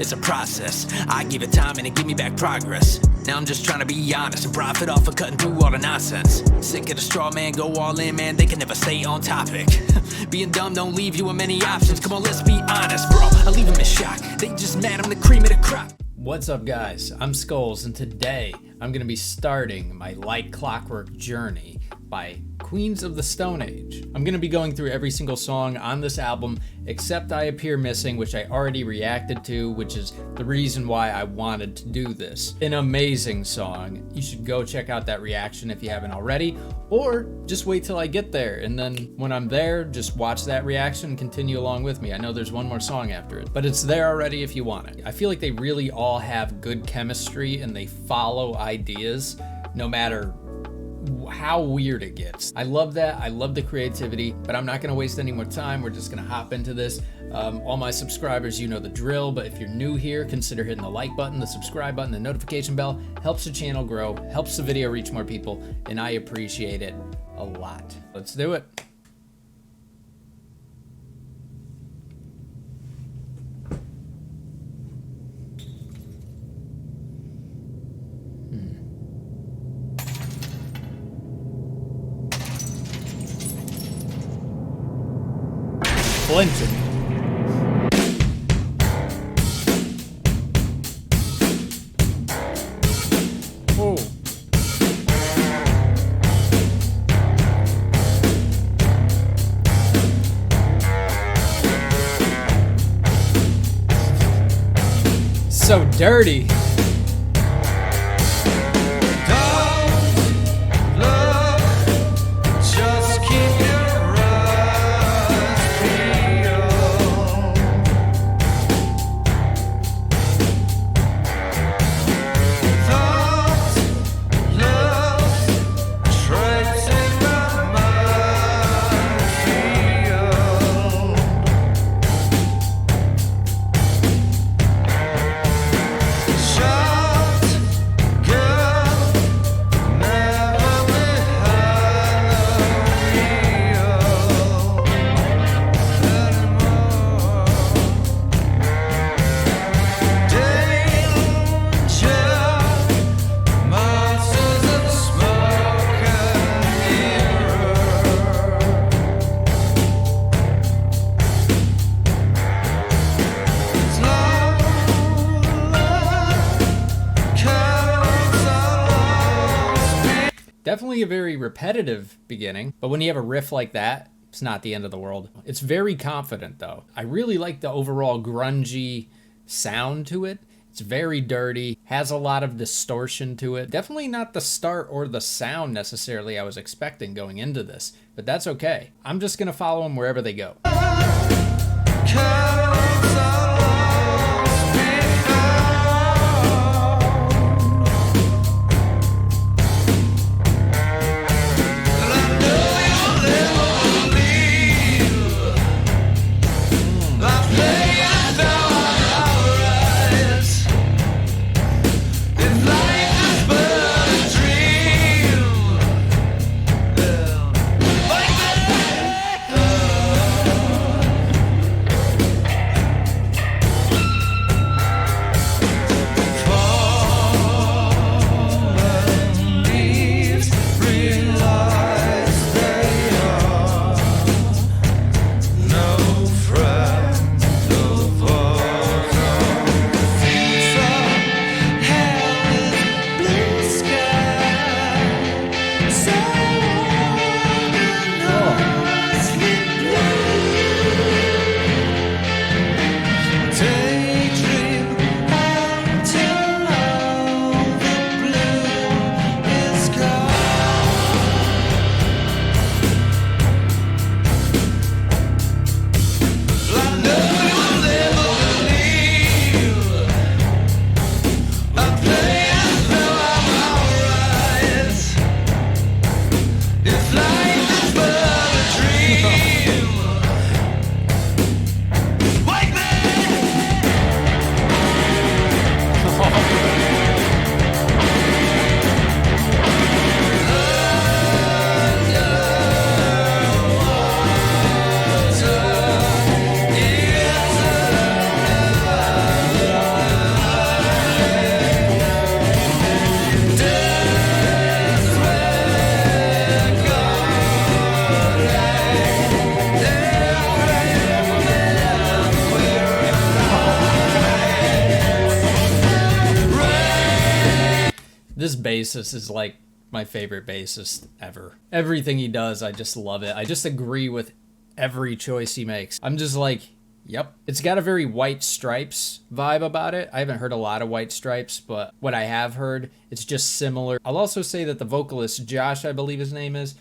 It's a process. I give it time and it give me back progress. Now I'm just trying to be honest and profit off of cutting through all the nonsense. Sick of the straw man, go all in, man, they can never stay on topic. Being dumb don't leave you with many options. Come on, let's be honest, bro, I leave them in shock. They just mad I'm the cream of the crop. What's up, guys? I'm Skullz, and today I'm going to be starting my Like Clockwork journey by Queens of the Stone Age. I'm going to be going through every single song on this album except I Appear Missing, which I already reacted to, which is the reason why I wanted to do this. An amazing song. You should go check out that reaction if you haven't already, or just wait till I get there, and then when I'm there, just watch that reaction and continue along with me. I know there's one more song after it, but it's there already if you want it. I feel like they really all have good chemistry and they follow ideas no matter how weird it gets. I love that. I love the creativity, but I'm not going to waste any more time. We're just going to hop into this. All my subscribers, you know the drill, but if you're new here, consider hitting the like button, the subscribe button, the notification bell. Helps the channel grow, helps the video reach more people, and I appreciate it a lot. Let's do it. Flinching. Oh. So dirty. Definitely a very repetitive beginning, but when you have a riff like that, it's not the end of the world. It's very confident though. I really like the overall grungy sound to it. It's very dirty, has a lot of distortion to it. Definitely not the start or the sound necessarily I was expecting going into this, but that's okay. I'm just gonna follow them wherever they go. This bassist is like my favorite bassist ever. Everything he does, I just love it. I just agree with every choice he makes. I'm just like, yep. It's got a very White Stripes vibe about it. I haven't heard a lot of White Stripes, but what I have heard, it's just similar. I'll also say that the vocalist, Josh, I believe his name is,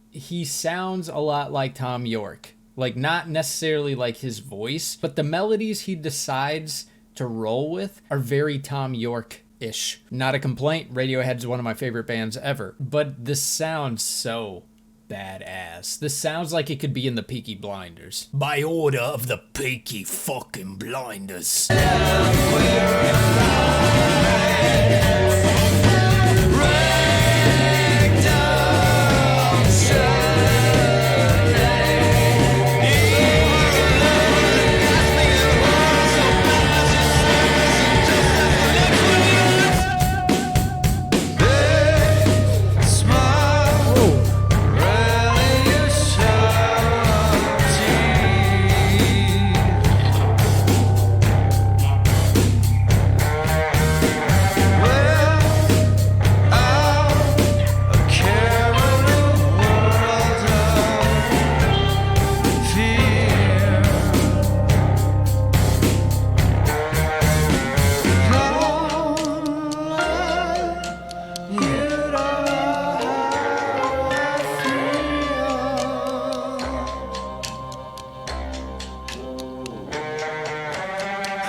he sounds a lot like Thom Yorke. Like, not necessarily like his voice, but the melodies he decides to roll with are very Thom Yorke-ish. Not a complaint, Radiohead's one of my favorite bands ever, but this sounds so badass. This sounds like it could be in the Peaky Blinders. By order of the Peaky fucking Blinders.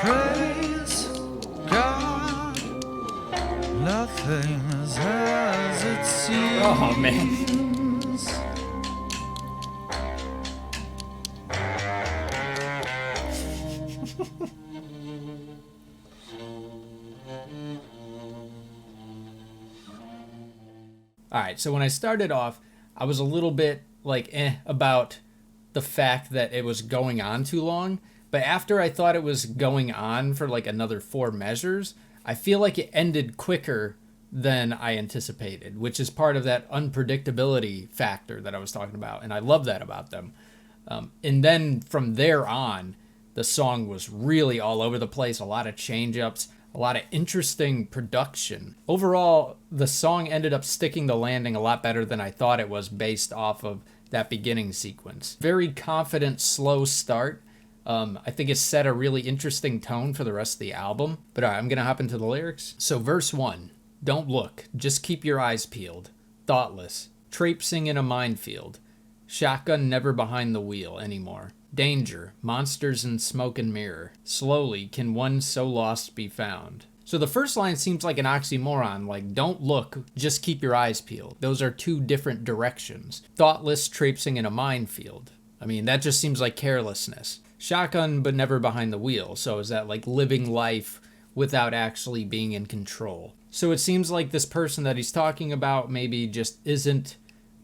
Praise God, nothing is as it seems. Oh, man. Alright, so when I started off, I was a little bit like about the fact that it was going on too long. But after I thought it was going on for like another 4 measures, I feel like it ended quicker than I anticipated, which is part of that unpredictability factor that I was talking about. And I love that about them. And then from there on, the song was really all over the place, a lot of change-ups, a lot of interesting production. Overall, the song ended up sticking the landing a lot better than I thought it was based off of that beginning sequence. Very confident, slow start. I think it set a really interesting tone for the rest of the album. But all right, I'm going to hop into the lyrics. So verse 1, don't look, just keep your eyes peeled. Thoughtless, traipsing in a minefield. Shotgun never behind the wheel anymore. Danger, monsters in smoke and mirror. Slowly can one so lost be found. So the first line seems like an oxymoron, like don't look, just keep your eyes peeled. Those are 2 different directions. Thoughtless, traipsing in a minefield. I mean, that just seems like carelessness. Shotgun, but never behind the wheel. So is that like living life without actually being in control? So it seems like this person that he's talking about maybe just isn't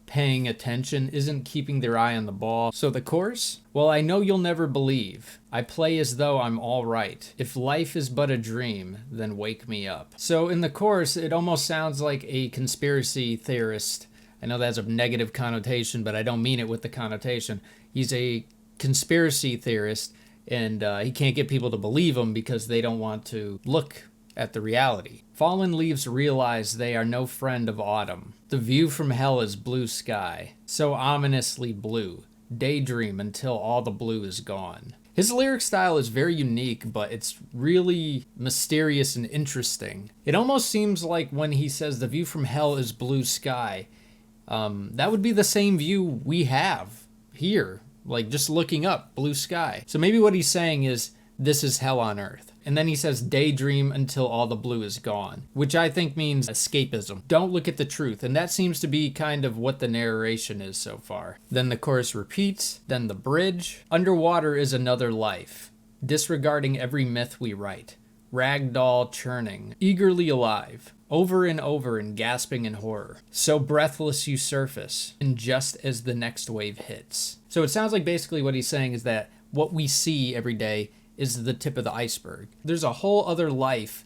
paying attention, isn't keeping their eye on the ball. So the chorus? Well, I know you'll never believe. I play as though I'm all right. If life is but a dream, then wake me up. So in the chorus, it almost sounds like a conspiracy theorist. I know that's a negative connotation, but I don't mean it with the connotation. He's a conspiracy theorist, and he can't get people to believe him because they don't want to look at the reality. Fallen leaves realize they are no friend of autumn. The view from hell is blue sky, so ominously blue. Daydream until all the blue is gone. His lyric style is very unique, but it's really mysterious and interesting. It almost seems like when he says the view from hell is blue sky, that would be the same view we have here. Like just looking up, blue sky. So maybe what he's saying is, this is hell on earth. And then he says, daydream until all the blue is gone, which I think means escapism. Don't look at the truth. And that seems to be kind of what the narration is so far. Then the chorus repeats, then the bridge. Underwater is another life, disregarding every myth we write. Ragdoll churning, eagerly alive. Over and over and gasping in horror. So breathless you surface, and just as the next wave hits. So it sounds like basically what he's saying is that what we see every day is the tip of the iceberg. There's a whole other life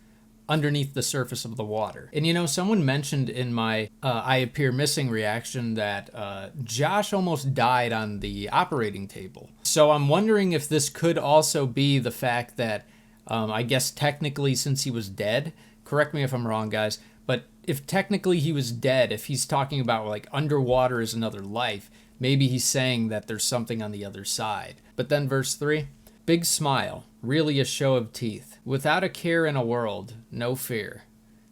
underneath the surface of the water. And you know, someone mentioned in my I Appear Missing reaction that Josh almost died on the operating table. So I'm wondering if this could also be the fact that I guess technically since he was dead, correct me if I'm wrong, guys, But if technically he was dead, if he's talking about like underwater is another life, maybe he's saying that there's something on the other side. But then verse 3, big smile, really a show of teeth. Without a care in a world, no fear.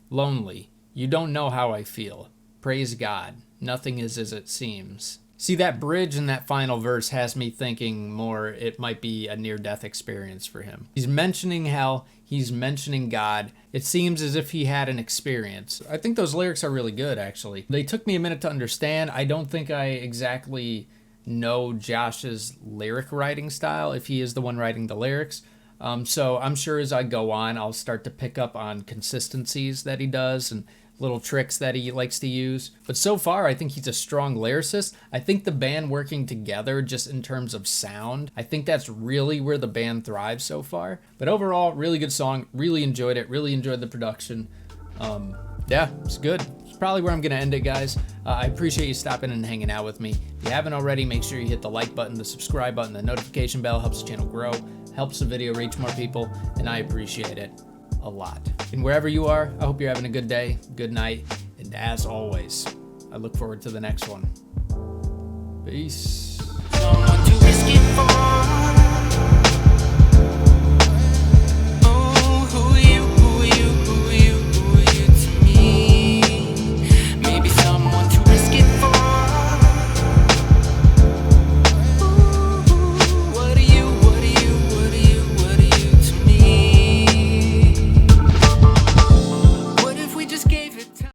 Lonely, you don't know how I feel. Praise God, nothing is as it seems. See, that bridge in that final verse has me thinking more it might be a near-death experience for him. He's mentioning hell, he's mentioning God. It seems as if he had an experience. I think those lyrics are really good, actually. They took me a minute to understand. I don't think I exactly know Josh's lyric writing style, if he is the one writing the lyrics. So I'm sure as I go on, I'll start to pick up on consistencies that he does and little tricks that he likes to use. But so far, I think he's a strong lyricist. I think the band working together, just in terms of sound, I think that's really where the band thrives so far. But overall, really good song. Really enjoyed it. Really enjoyed the production. Yeah, it's good. It's probably where I'm going to end it, guys. I appreciate you stopping and hanging out with me. If you haven't already, make sure you hit the like button, the subscribe button, the notification bell. Helps the channel grow, helps the video reach more people, and I appreciate it a lot. And wherever you are, I hope you're having a good day, good night, and as always, I look forward to the next one. Peace. Someone to risk it for.